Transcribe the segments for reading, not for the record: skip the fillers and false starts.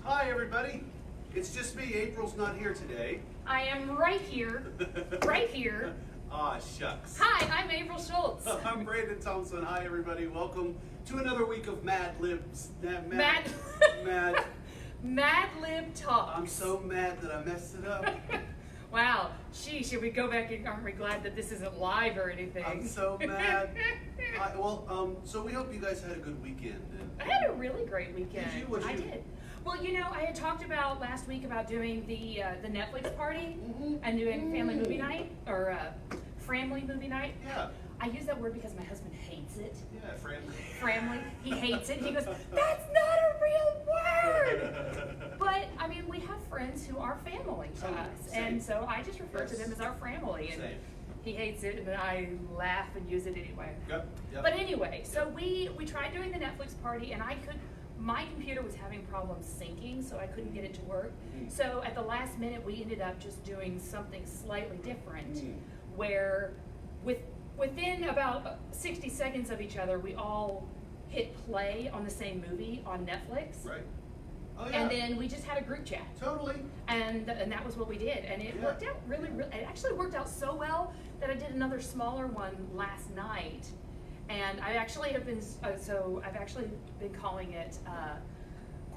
Hi, everybody. It's just me. April's not here today. I am right here. Right here. Ah, shucks. Hi, I'm April Schultz. I'm Brandon Thompson. Hi, everybody. Welcome to another week of MadLib Talks. I'm so mad that I messed it up. Wow. Should we go back and aren't we glad that this isn't live or anything? I'm so mad. So we hope you guys had a good weekend. I had a really great weekend. Did you? I did. Well, you know, I had talked about last week about doing the Netflix party and doing family movie night or Framly movie night. Yeah. I use that word because my husband hates it. Yeah, Framly. Framly. He hates it. He goes, "That's not a real word." But I mean, we have friends who are family to us, Same. and so I just refer to them as our family. And Same. he hates it, and I laugh and use it anyway. Yep. But anyway, so we tried doing the Netflix party, and my computer was having problems syncing, so I couldn't get it to work. So at the last minute, we ended up just doing something slightly different, where within about 60 seconds of each other, we all hit play on the same movie on Netflix. Right. Oh, yeah. And then we just had a group chat. Totally. And that was what we did. And it worked out really, it actually worked out so well that I did another smaller one last night. And I actually have been, I've actually been calling it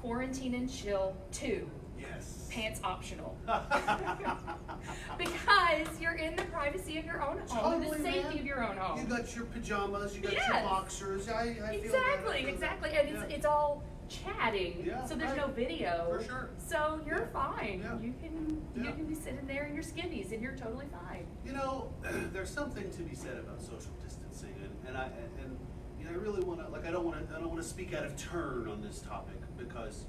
Quarantine and Chill 2. Yes. Pants optional. Because you're in the privacy of your own home, Totally, the safety man. of your own home. You got your pajamas, you got your Yes. boxers. I feel Exactly. And it's all chatting, Yeah, so there's right. no video. For sure. So you're fine. Yeah. You can be sitting there in your skivvies and you're totally fine. You know, there's something to be said about social distancing, and I really want to, I don't want to speak out of turn on this topic because,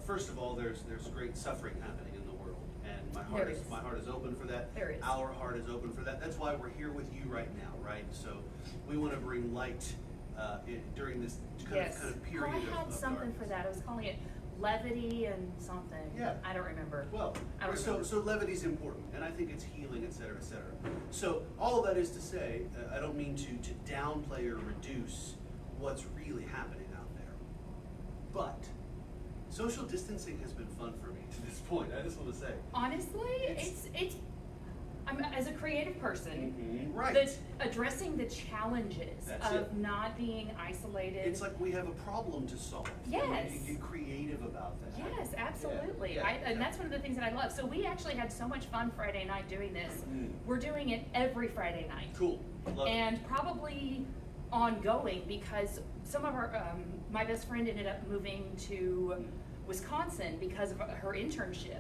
first of all, there's great suffering happening in the world, and my heart is open for that. There is. Our heart is open for that. That's why we're here with you right now, right? So we want to bring light during this kind of period. I had of something darkness. for that. I was calling it levity and something. Yeah. I don't remember. Well, so levity is important, and I think it's healing, et cetera, et cetera. So all of that is to say, I don't mean to downplay or reduce what's really happening out there, but social distancing has been fun for me to this point. I just want to say, Honestly, it's I'm as a creative person, right? that's addressing the challenges That's of it. not being isolated. It's like we have a problem to solve. Yes. And you get creative about that. Yes, absolutely. Yeah. And that's one of the things that I love. So we actually had so much fun Friday night doing this. We're doing it every Friday night. Cool. Love And probably ongoing because some of our, my best friend ended up moving to Wisconsin because of her internship.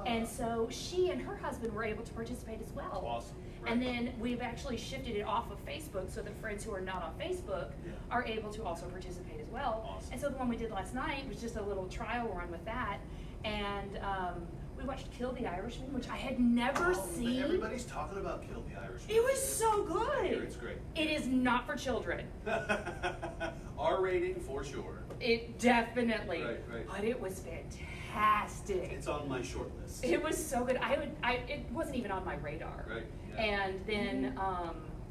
And so she and her husband were able to participate as well. Awesome. Right. And then we've actually shifted it off of Facebook so that friends who are not on Facebook are able to also participate as well. Awesome. And so the one we did last night was just a little trial run with that. And we watched Kill the Irishman, which I had never seen. Everybody's talking about Kill the Irishman. It was so good. It's great. It is not for children. R rating for sure. It definitely. Right. But it was fantastic. It's on my short list. It was so good. It wasn't even on my radar. Right. Yeah. And then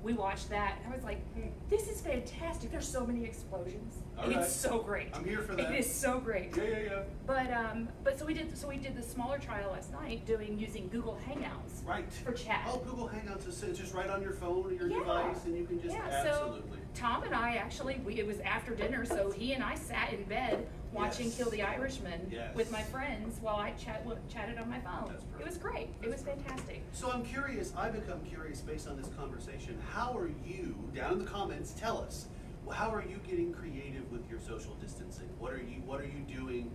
we watched that, and I was like, this is fantastic. There's so many explosions. All right. It's so great. I'm here for that. It is so great. Yeah. But so we did the smaller trial last night using Google Hangouts. Right. For chat. Oh, Google Hangouts is just right on your phone or your device, and you can just So Tom and I actually, it was after dinner, so he and I sat in bed watching Kill the Irishman with my friends while I chatted on my phone. That's perfect. It was great. It was fantastic. So I'm curious, I become curious based on this conversation. How are you, down in the comments, tell us, how are you getting creative with your social distancing? What are you doing?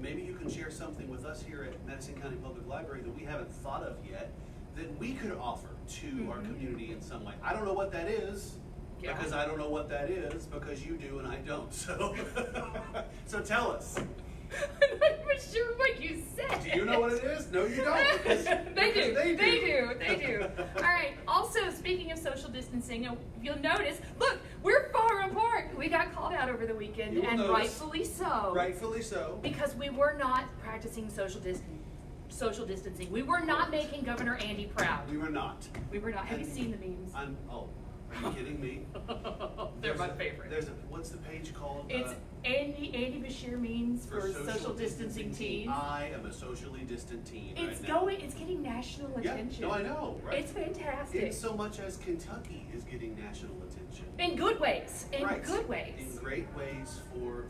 Maybe you can share something with us here at Madison County Public Library that we haven't thought of yet that we could offer to our community in some way. I don't know what that is. Yeah. Because I don't know what that is, because you do and I don't. So, so tell us. I'm not even sure what you said. Do you know what it is? No, you don't. They do. All right. Also, speaking of social distancing, you'll notice, look, we're far apart. We got called out over the weekend, and notice. rightfully so. Rightfully so. Because we were not practicing social distancing. We were not making Governor Andy proud. We were not. Have you seen the memes? Are you kidding me? They're my favorite. What's the page called? It's Andy Andy Bashir means for social distancing teens? I am a socially distant teen It's right now. it's getting national attention. No, I know, right? It's fantastic. In so much as Kentucky is getting national attention. In good ways. In Right. good ways. In great ways for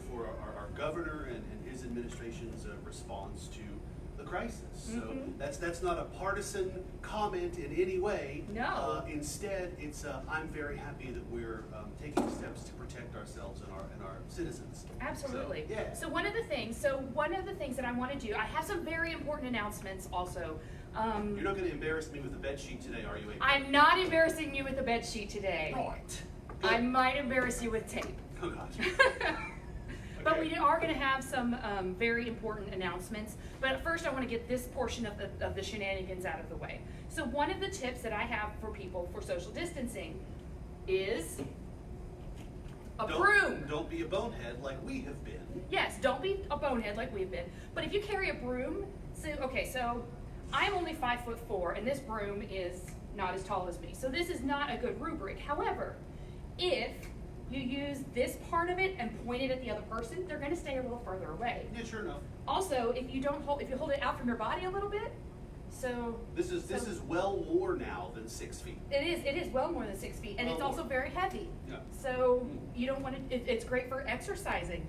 our governor and his administration's response to the crisis. So Mhm. that's not a partisan comment in any way. No. Instead, it's I'm very happy that we're taking steps to protect ourselves and our citizens. Absolutely. So, yeah. So one of the things that I want to do, I have some very important announcements also. You're not going to embarrass me with a bed sheet today, are you, April? I'm not embarrassing you with the bed sheet today. Right. I might embarrass you with tape. Oh, gosh. But Okay. we are going to have some very important announcements. But first, I want to get this portion of the shenanigans out of the way. So one of the tips that I have for people for social distancing is a broom. Don't be a bonehead like we have been. Yes, don't be a bonehead like we've been. But if you carry a broom, so I'm only 5'4", and this broom is not as tall as me. So this is not a good rubric. However, if you use this part of it and point it at the other person, they're going to stay a little further away. Yeah, sure enough. Also, if you hold it out from your body a little bit, so This is well more now than 6 feet. it is well more than 6 feet, and Well it's also more. very heavy. Yeah. So you don't want to. It's great for exercising,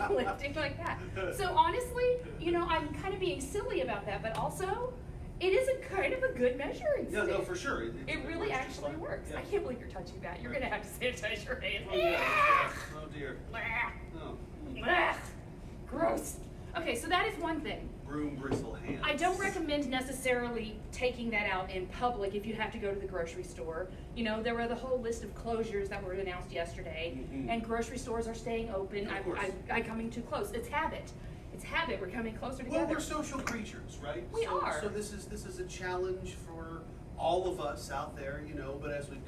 lifting like that. So honestly, I'm kind of being silly about that, but also, it is a kind of a good measuring stick. Yeah, no, for sure. It really works just actually fine. works. Yeah. I can't believe you're touching that. You're gonna have to sanitize your hands. Oh, yeah. Oh, dear. Oh. Ugh. Gross. Okay, so that is one thing. Broom bristle hands. I don't recommend necessarily taking that out in public if you have to go to the grocery store. There were the whole list of closures that were announced yesterday, Mhm. and grocery stores are staying open. Of course. I'm coming too close. It's habit. It's habit. We're coming closer together. Well, we're social creatures, right? We so, are. So this is a challenge for all of us out there, but as we've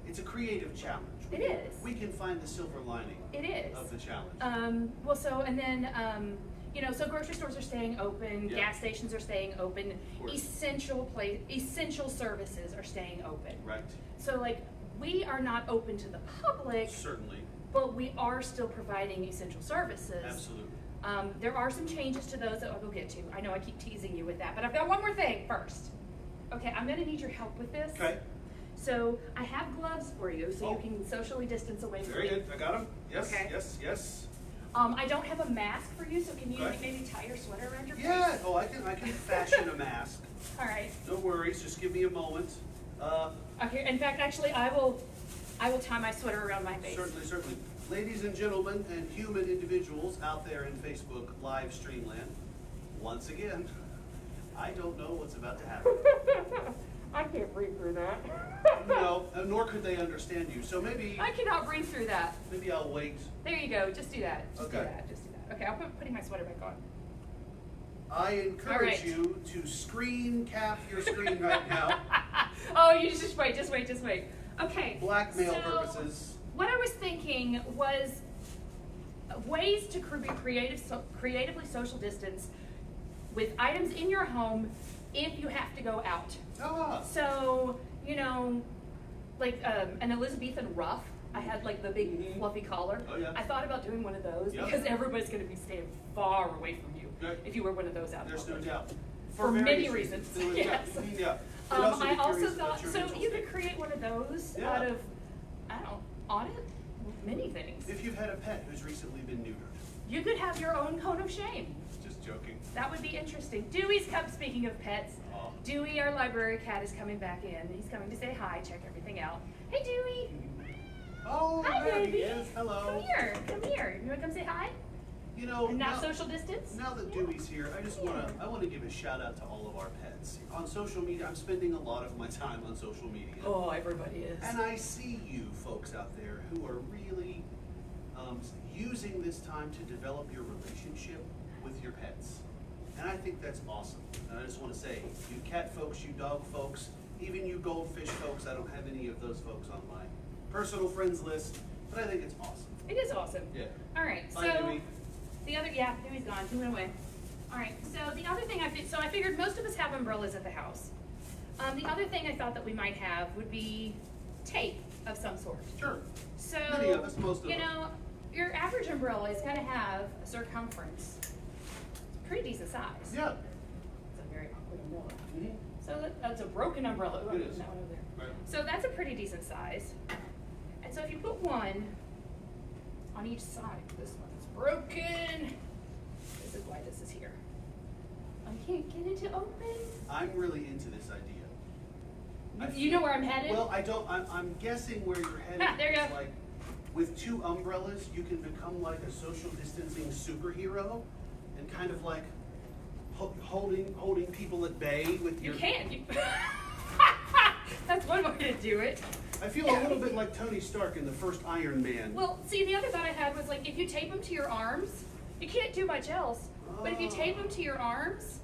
it's a creative challenge. It is. We can find the silver lining It is. of the challenge. So grocery stores are staying open, Yeah. gas stations are staying open, course. essential services are staying open. Right. So we are not open to the public, Certainly. but we are still providing essential services. Absolutely. There are some changes to those that I'll get to. I know I keep teasing you with that, but I've got one more thing first. Okay, I'm gonna need your help with this. Okay. So I have gloves for you, so you Oh. can socially distance away from Very me. good. I got them. Yes. Okay. Yes. I don't have a mask for you, so can you Okay. maybe tie your sweater around your Yeah. face? Oh, I can fashion a mask. All right. No worries. Just give me a moment. Okay. In fact, actually, I will tie my sweater around my face. Certainly. Ladies and gentlemen and human individuals out there in Facebook live stream land, once again, I don't know what's about to happen. I can't breathe through that. No, nor could they understand you. So maybe I cannot breathe through that. I'll wait. There you go. Just do that. Just do Okay. that. Just do that. Okay, I'm putting my sweater back on. I encourage All right. you to screen cap your screen right now. Oh, you just wait. Okay. Blackmail so, purposes. What I was thinking was ways to creatively social distance with items in your home if you have to go out. Ah. So, an Elizabethan ruff. I had the big Mhm. fluffy collar. Oh, yeah. I thought about doing one of those Yep. because everybody's going to be staying far away from you Right. if you wear one of those out. in There's no public. doubt. For various many reasons. Yes. Yeah. I'd also be I also curious thought, about your so mental you could state. create one of those Yeah. out of, on it, many things. If you've had a pet who's recently been neutered. You could have your own cone of shame. Just joking. That would be interesting. Dewey's come, speaking of pets, Aw. Dewey, our library cat, is coming back in. He's coming to say hi, check everything out. Hey, Dewey. Oh, Hi, there baby. he is. Hello. Come here. You want to come say hi? You know, And not now, social distance? now that Dewey's here, I want to give a shout out to all of our pets. On social media, I'm spending a lot of my time on social media. Oh, everybody is. And I see you folks out there who are really using this time to develop your relationship with your pets. And I think that's awesome. And I just want to say, you cat folks, you dog folks, even you goldfish folks, I don't have any of those folks on my personal friends list, but I think it's awesome. It is awesome. Yeah. All right, Bye, so Dewey. Dewey's gone. He went away. All right, so the other thing I figured most of us have umbrellas at the house. The other thing I thought that we might have would be tape of some sort. Sure. So, Many of us, most of us. your average umbrella umbrella is going to have a circumference. It's pretty decent size. Yeah. It's a very awkward umbrella. Mhm. So that's a broken umbrella. Ooh, It is. that one over there. Right. So that's a pretty decent size. And so if you put one on each side, this one's broken. This is why this is here. I can't get it to open. I'm really into this idea. I You know where I'm headed? Well, I don't. I'm guessing where you're headed. Ha, there you is go. like, with two umbrellas, you can become like a social distancing superhero, and kind of like holding people at bay with You your. can. That's one way to do it. I feel a little bit like Tony Stark in the first Iron Man. Well, see, the other thought I had was like if you tape them to your arms, you can't do much else. But if you tape them to your arms,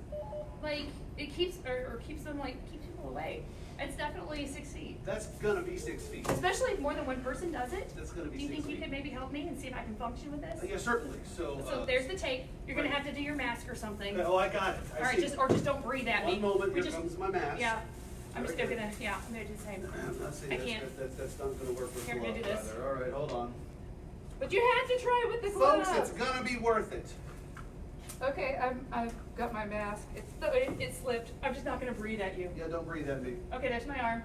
like it keeps or keeps them like keeps people away. It's definitely 6 feet. That's gonna be 6 feet. Especially if more than one person does it. That's gonna be Do you 6 think you feet. could maybe help me and see if I can function with this? Yeah, certainly. So. So there's the tape. You're gonna right. have to do your mask or something. Oh, I got it. All right, see. just don't breathe at me. One moment. We Here just- comes my mask. Yeah. I'm just Very gonna good. I'm gonna do the same. Let's see. I can't. That's not gonna work with Here, I'm gonna do this. either. All right, hold on. But you have to try it with the glove. Folks, it's gonna be worth it. Okay, I've got my mask. It slipped. I'm just not gonna breathe at you. Yeah, don't breathe at me. Okay, that's my arm.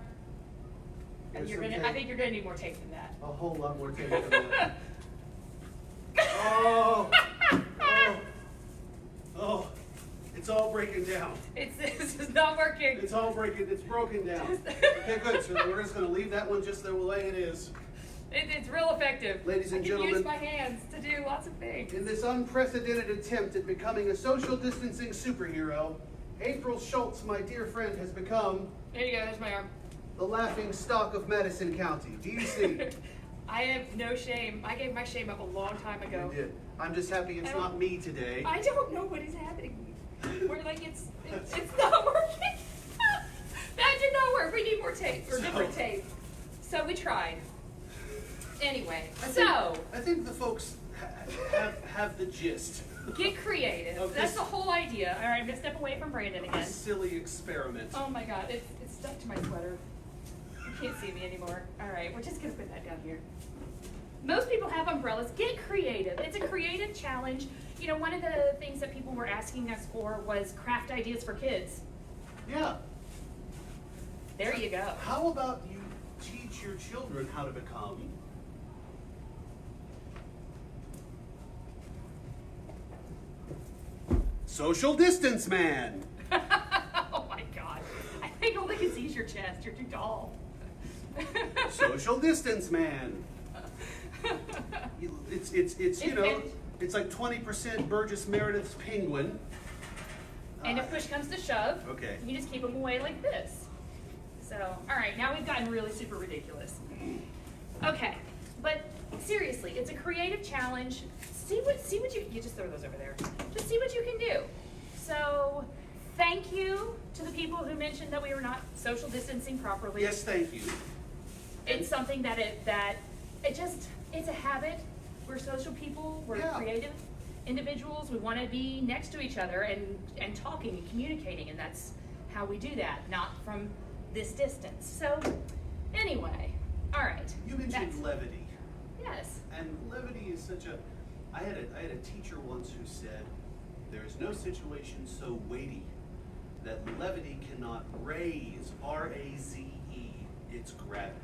And Here's you're some gonna. tape. I think you're gonna need more tape than that. A whole lot more tape than that. Oh, oh, oh! It's all breaking down. This is not working. It's all breaking. It's broken down. Okay, good. So we're just gonna leave that one just the way it is. It's real effective. Ladies and I can use gentlemen. my hands to do lots of things. In this unprecedented attempt at becoming a social distancing superhero, April Schultz, my dear friend, has become There you go. There's my arm. the laughing stock of Madison County. Do you see? I have no shame. I gave my shame up a long time ago. You did. I'm just happy it's I don't- not me today. I don't know what is happening. We're like it's not working. That did not work. We need more tape or different So- tape. So we tried. Anyway, I think the folks have the gist. get creative. Of That's this- the whole idea. All right, I'm gonna step away from Brandon A again. silly experiment. Oh my God, it's stuck to my sweater. You can't see me anymore. All right, we're just gonna put that down here. Most people have umbrellas. Get creative. It's a creative challenge. You know, one of the things that people were asking us for was craft ideas for kids. Yeah. There you go. How about you teach your children how to become social distance man? Oh my God. I think all they can see is your chest. You're too tall. Social distance man. It's you know, it's like 20% Burgess Meredith's penguin. And if push comes to shove, Okay. you just keep them away like this. So, all right, now we've gotten really super ridiculous. Okay, but seriously, it's a creative challenge. See what you just throw those over there. Just see what you can do. So, thank you to the people who mentioned that we were not social distancing properly. Yes, thank you. It's something it's a habit. We're social people. We're Yeah. creative individuals. We want to be next to each other and talking and communicating, and that's how we do that, not from this distance. So, anyway, all right. You mentioned That's- levity. Yes. And levity is such a. I had a teacher once who said, "There is no situation so weighty that levity cannot raise (R-A-Z-E) its gravity."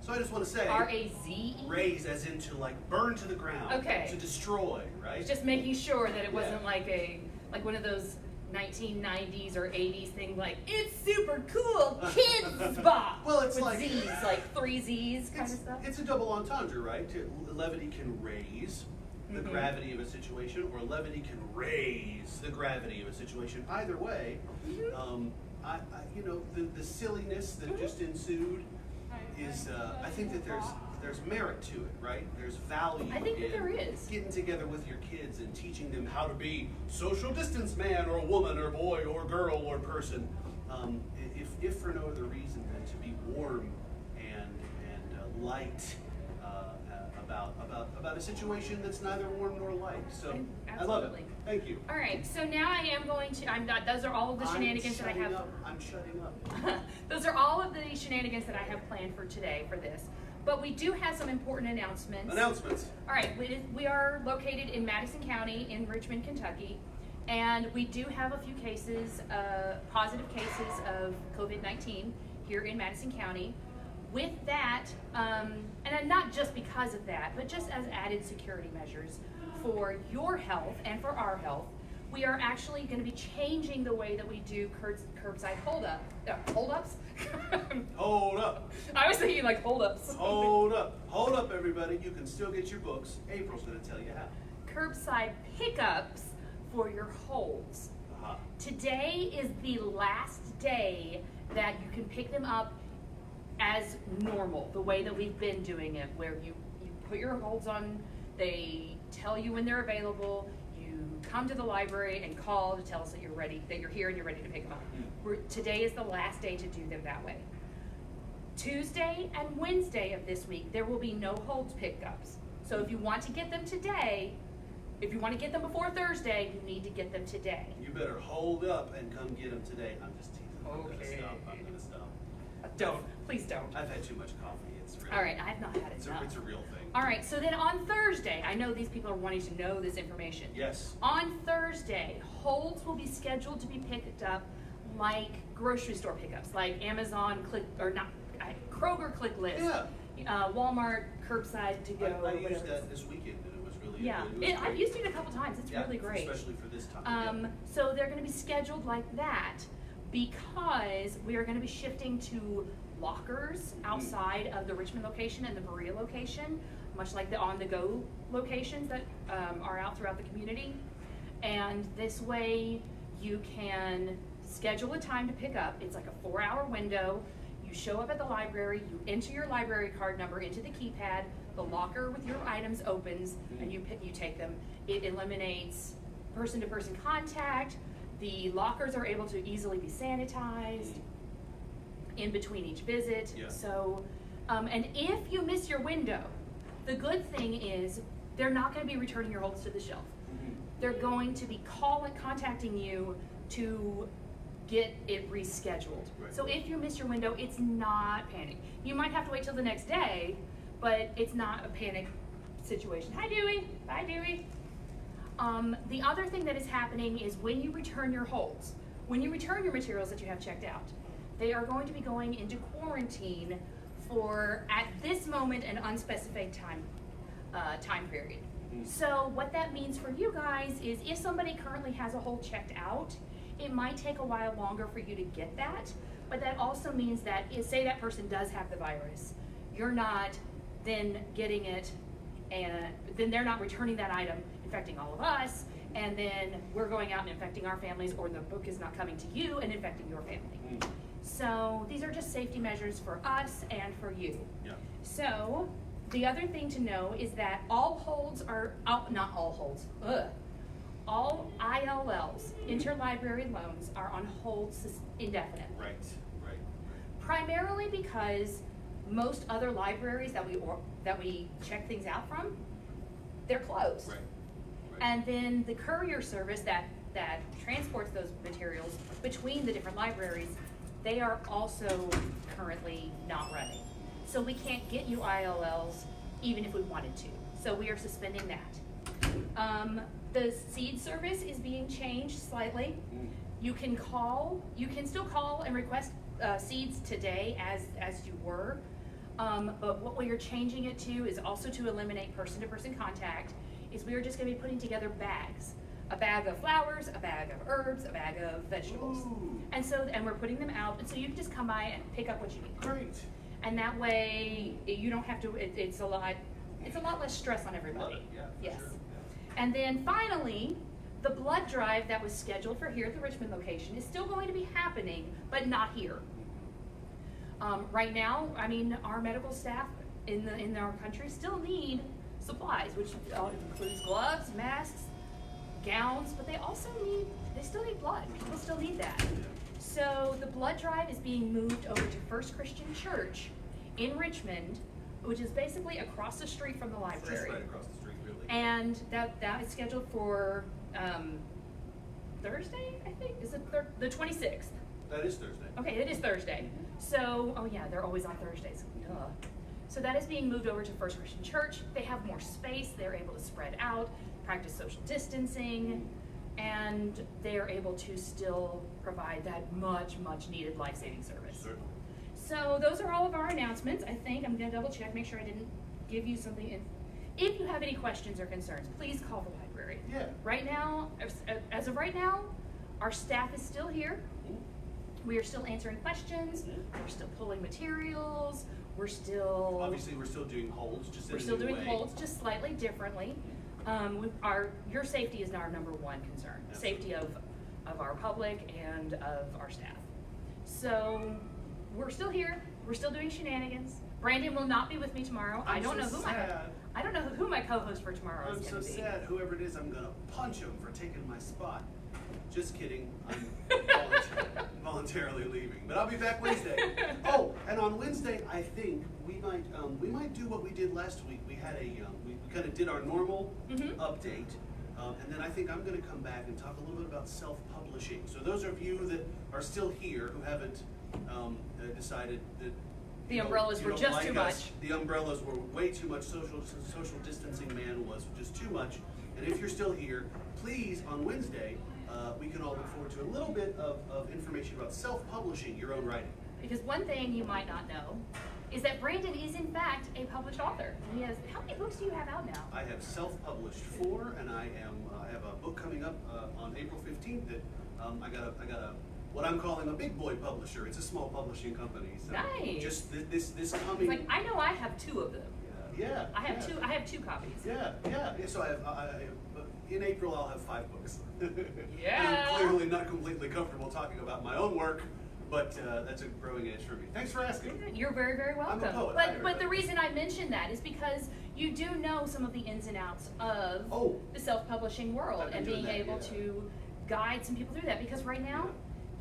So I just want to say, R-A-Z-E? raise as in to like burn to the ground, Okay. to destroy, right? Just making sure that it Yeah. wasn't like one of those 1990s or 80s thing like, it's super cool, kids spot. Well, it's with like- Z's, like 3 Z's kind It's, of stuff. it's a double entendre, right? Levity can raise the Mhm. gravity of a situation, or levity can raise the gravity of a situation. Either way, Mhm. the silliness that just ensued is, I think that there's merit to it, right? There's value I think that in there is. getting together with your kids and teaching them how to be social distance man or woman or boy or girl or person, if for no other reason than to be warm and light about a situation that's neither warm nor light. So I love it. Absolutely. Thank you. All right, so now I am going to, those are all of the shenanigans that I have. I'm shutting up. Those are all of the shenanigans that I have planned for today for this. But we do have some important announcements. Announcements. All right, we are located in Madison County in Richmond, Kentucky, and we do have a few cases, positive cases of COVID-19 here in Madison County. With that, and not just because of that, but just as added security measures for your health and for our health, we are actually going to be changing the way that we do curbside holdups. Hold up. I was thinking like holdups. Hold up, everybody. You can still get your books. April's going to tell you how. Curbside pickups for your holds. Uh-huh. Today is the last day that you can pick them up as normal, the way that we've been doing it, where you put your holds on, they tell you when they're available, you come to the library and call to tell us that you're ready, that you're here and you're ready to pick them up. Today is the last day to do them that way. Tuesday and Wednesday of this week, there will be no holds pickups. So if you want to get them today, if you want to get them before Thursday, you need to get them today. You better hold up and come get them today. I'm just teasing. I'm going to stop. Please don't. I've had too much coffee. It's really, All right, I've not had enough. It's a real thing. All right, so then on Thursday, I know these people are wanting to know this information. Yes. On Thursday, holds will be scheduled to be picked up like grocery store pickups, like Amazon Kroger Click List, Walmart Curbside to go. I used that this weekend, and it was really good. I've used it a couple times. It's really great, especially for this time. So they're going to be scheduled like that, because we are going to be shifting to lockers outside of the Richmond location and the Berea location, much like the on-the-go locations that are out throughout the community. And this way you can schedule a time to pick up. It's like a 4-hour window. You show up at the library, you enter your library card number into the keypad, the locker with your items opens, and you take them. It eliminates person-to-person contact. The lockers are able to easily be sanitized in between each visit. Yeah. So, and if you miss your window, the good thing is they're not going to be returning your holds to the shelf. They're going to be contacting you to get it rescheduled. Right. So if you miss your window, it's not panic. You might have to wait till the next day, but it's not a panic situation. Hi, Dewey. Bye, Dewey. The other thing that is happening is when you return your holds, when you return your materials that you have checked out, they are going to be going into quarantine for, at this moment, an unspecified time period. So what that means for you guys is if somebody currently has a hold checked out, it might take a while longer for you to get that, but that also means that if, say that person does have the virus, you're not then getting it, and then they're not returning that item, infecting all of us, and then we're going out and infecting our families, or the book is not coming to you and infecting your family. So these are just safety measures for us and for you. Yeah. So the other thing to know is that all holds are, not all holds, all ILLs, interlibrary loans, are on hold indefinitely. Right. Primarily because most other libraries that we check things out from, they're closed. Right. And then the courier service that transports those materials between the different libraries, they are also currently not running. So we can't get you ILLs even if we wanted to. So we are suspending that. The seed service is being changed slightly. You can still call and request seeds today as you were. But what we are changing it to is also to eliminate person-to-person contact, is we are just going to be putting together bags. A bag of flowers, a bag of herbs, a bag of vegetables. Ooh. And we're putting them out, and so you can just come by and pick up what you need. Great. And that way, you don't have to, it's a lot less stress on everybody. Love it. Yeah, for Yes. sure. And then finally, the blood drive that was scheduled for here at the Richmond location is still going to be happening, but not here. Right now, I mean, our medical staff in our country still need supplies, which includes gloves, masks, gowns, but they still need blood. People still need that. So the blood drive is being moved over to First Christian Church in Richmond, which is basically across the street from the library. Just right across the street, really. And that is scheduled for Thursday, I think? Is it the 26th? That is Thursday. Okay, it is Thursday. So, oh yeah, they're always on Thursdays. Duh. So that is being moved over to First Christian Church. They have more space, they're able to spread out, practice social distancing, and they're able to still provide that much, much needed life-saving service. Certainly. So those are all of our announcements. I think I'm gonna double check, make sure I didn't give you something in. If you have any questions or concerns, please call the library. Yeah. Right now, as of right now, our staff is still here. We are still answering questions. We're still pulling materials. We're still Obviously, we're still doing holds, just in we're a still new doing way. holds, just slightly differently. Your safety is our number one concern. Absolutely. Safety of our public and of our staff. So we're still here. We're still doing shenanigans. Brandon will not be with me tomorrow. I don't know who my co-host for tomorrow I'm is so going to be. sad. Whoever it is, I'm gonna punch him for taking my spot. Just kidding. I'm voluntarily leaving, but I'll be back Wednesday. Oh, and on Wednesday, I think we might do what we did last week. We had we kind of did our normal update, and then I think I'm going to come back and talk a little bit about self-publishing. So those of you that are still here who haven't decided that The umbrellas you were don't just like too us, much. the umbrellas were way too much. Social distancing man was just too much. And if you're still here, please on Wednesday. We can all look forward to a little bit of information about self-publishing your own writing. Because one thing you might not know is that Brandon is in fact a published author. He has, how many books do you have out now? I have self-published 4, and I have a book coming up on April 15th that I got a what I'm calling a big boy publisher. It's a small publishing company. So Nice. Just this coming. Like, I know I have 2 of them. Yeah. I have two copies. Yeah. So in April I'll have 5 books. Yeah. I'm clearly not completely comfortable talking about my own work, but that's a growing edge for me. Thanks for asking. You're very, very welcome. I'm a poet. Hi, But the everybody. reason I mention that is because you do know some of the ins and outs of the self-publishing world I've been and doing being that, able to guide some people through that. Because right now,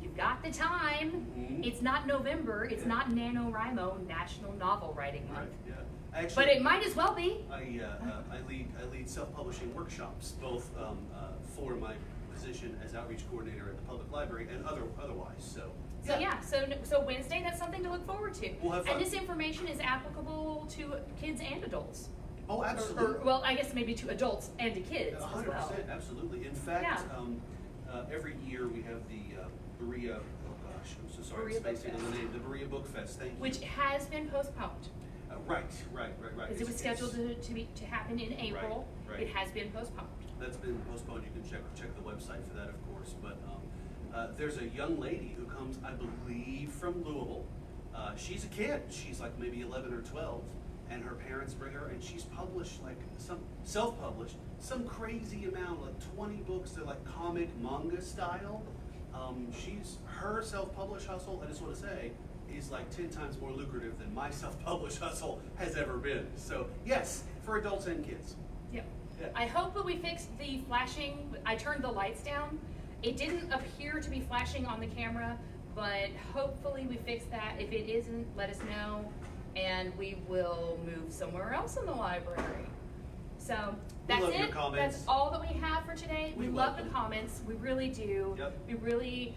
you've got the time. It's not November. It's not NaNoWriMo, National Novel Writing Month. Right, yeah. Actually, But it might as well be. I lead self-publishing workshops, both for my position as outreach coordinator at the public library and otherwise. So So Wednesday, that's something to look forward to. We'll have fun. And this information is applicable to kids and adults. Oh, absolutely. Well, I guess maybe to adults and to kids as 100%, well. absolutely. In fact, every year we have the Berea. Oh gosh, I'm so sorry, Berea I'm Book spacing on the Fest. name. The Berea Book Fest. Thank you. Which has been postponed. Right. Because it was scheduled to happen in April. Right. It has been postponed. That's been postponed. You can check the website for that, of course. But there's a young lady who comes, I believe, from Louisville. She's a kid. She's like maybe 11 or 12, and her parents bring her, and she's published self-published some crazy amount, like 20 books. They're like comic manga style. Her self-published hustle, I just want to say, is like 10 times more lucrative than my self-published hustle has ever been. So yes, for adults and kids. Yep. Yeah. I hope that we fixed the flashing. I turned the lights down. It didn't appear to be flashing on the camera, but hopefully we fixed that. If it isn't, let us know, and we will move somewhere else in the library. So that's love your it. comments. That's all that we have for today. We love the comments. We really do. Yep. We really,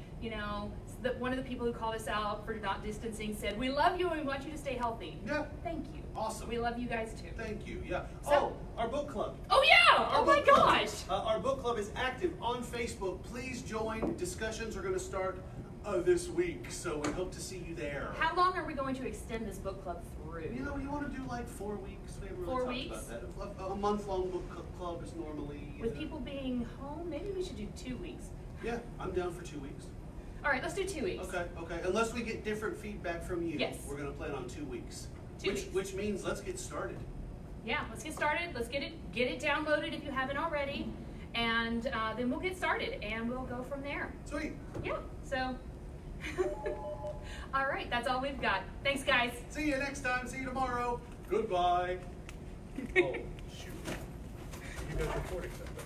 one of the people who called us out for not distancing said, "We love you and we want you to stay healthy." Yeah. Thank you. Awesome. We love you guys too. Thank you. Yeah. So- our book club. Oh yeah! Our Oh my book club. gosh! Our book club is active on Facebook. Please join. Discussions are going to start this week, so we hope to see you there. How long are we going to extend this book club through? You want to do like 4 weeks? We haven't really 4 talked weeks? about that. A month-long book club is normally. With people being home, maybe we should do 2 weeks. Yeah, I'm down for 2 weeks. All right, let's do 2 weeks. Okay. Unless we get different feedback from you, Yes. we're going to plan on 2 weeks. 2 weeks. Which means let's get started. Yeah, let's get started. Let's get it downloaded if you haven't already, and then we'll get started and we'll go from there. Sweet. Yeah. So, all right, that's all we've got. Thanks, guys. See you next time. See you tomorrow. Goodbye. Oh, shoot. You guys recording something.